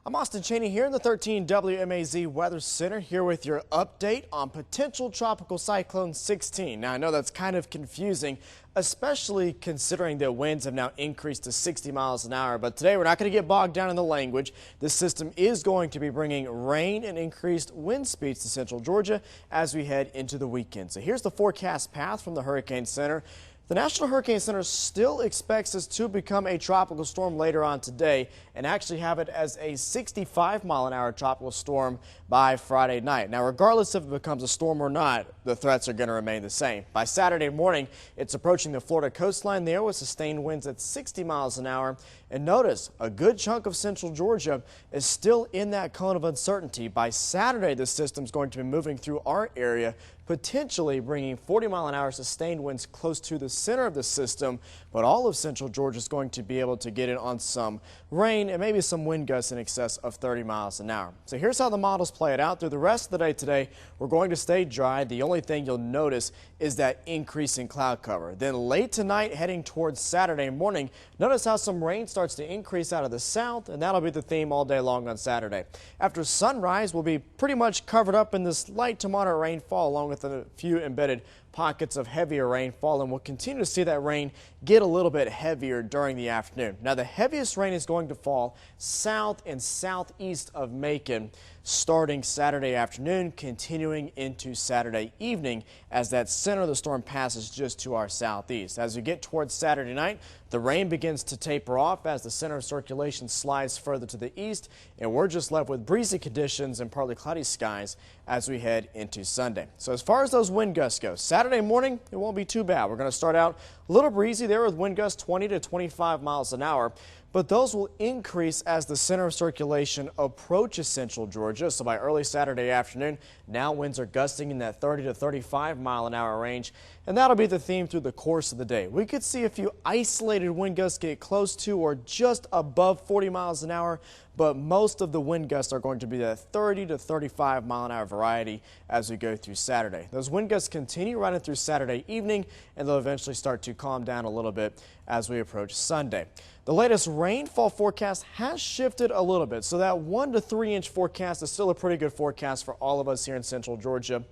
I'm Austin Cheney here in the 13 WMAZ Weather Center, here with your update on potential Tropical Cyclone 16. Now, I know that's kind of confusing, especially considering that winds have now increased to 60 miles an hour. But today we're not going to get bogged down in the language. This system is going to be bringing rain and increased wind speeds to central Georgia as we head into the weekend. So here's the forecast path from the Hurricane Center. The National Hurricane Center still expects this to become a tropical storm later on today and actually have it as a 65-mile-an-hour tropical storm by Friday night. Now, regardless if it becomes a storm or not, the threats are going to remain the same. By Saturday morning, it's approaching the Florida coastline there with sustained winds at 60 miles an hour. And notice, a good chunk of central Georgia is still in that cone of uncertainty. By Saturday, the system's going to be moving through our area, potentially bringing 40-mile-an-hour sustained winds close to the center of the system, but all of central Georgia is going to be able to get in on some rain and maybe some wind gusts in excess of 30 miles an hour. So here's how the models play it out. Through the rest of the day today, we're going to stay dry. The only thing you'll notice is that increase in cloud cover. Then late tonight, heading towards Saturday morning, notice how some rain starts to increase out of the south, and that'll be the theme all day long on Saturday. After sunrise, we'll be pretty much covered up in this light to moderate rainfall along with a few embedded pockets of heavier rainfall, and we'll continue to see that rain get a little bit heavier during the afternoon. Now, the heaviest rain is going to fall south and southeast of Macon starting Saturday afternoon, continuing into Saturday evening as that center of the storm passes just to our southeast. As we get towards Saturday night, the rain begins to taper off as the center of circulation slides further to the east, and we're just left with breezy conditions and partly cloudy skies as we head into Sunday. So as far as those wind gusts go, Saturday morning, it won't be too bad. We're going to start out a little breezy there with wind gusts 20 to 25 miles an hour. But those will increase as the center of circulation approaches central Georgia. So by early Saturday afternoon, now winds are gusting in that 30 to 35 mile an hour range. And that'll be the theme through the course of the day. We could see a few isolated wind gusts get close to or just above 40 miles an hour, but most of the wind gusts are going to be that 30 to 35 mile an hour variety as we go through Saturday. Those wind gusts continue running through Saturday evening, and they'll eventually start to calm down a little bit as we approach Sunday. The latest rainfall forecast has shifted a little bit, so that 1 to 3 inch forecast is still a pretty good forecast for all of us here in central Georgia.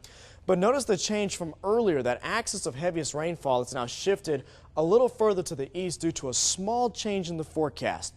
But notice the change from earlier. That axis of heaviest rainfall has now shifted a little further to the east due to a small change in the forecast.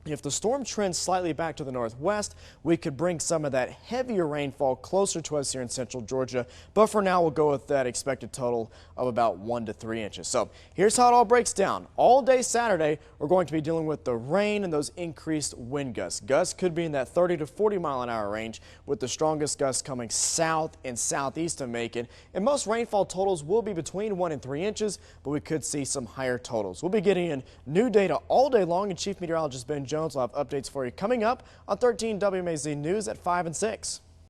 If the storm trends slightly back to the northwest, we could bring some of that heavier rainfall closer to us here in central Georgia. But for now, we'll go with that expected total of about 1 to 3 inches. So here's how it all breaks down. All day Saturday, we're going to be dealing with the rain and those increased wind gusts. Gusts could be in that 30 to 40 mile an hour range, with the strongest gusts coming south and southeast of Macon. And most rainfall totals will be between 1 and 3 inches, but we could see some higher totals. We'll be getting in new data all day long, and Chief Meteorologist Ben Jones will have updates for you coming up on 13 WMAZ News at 5 and 6.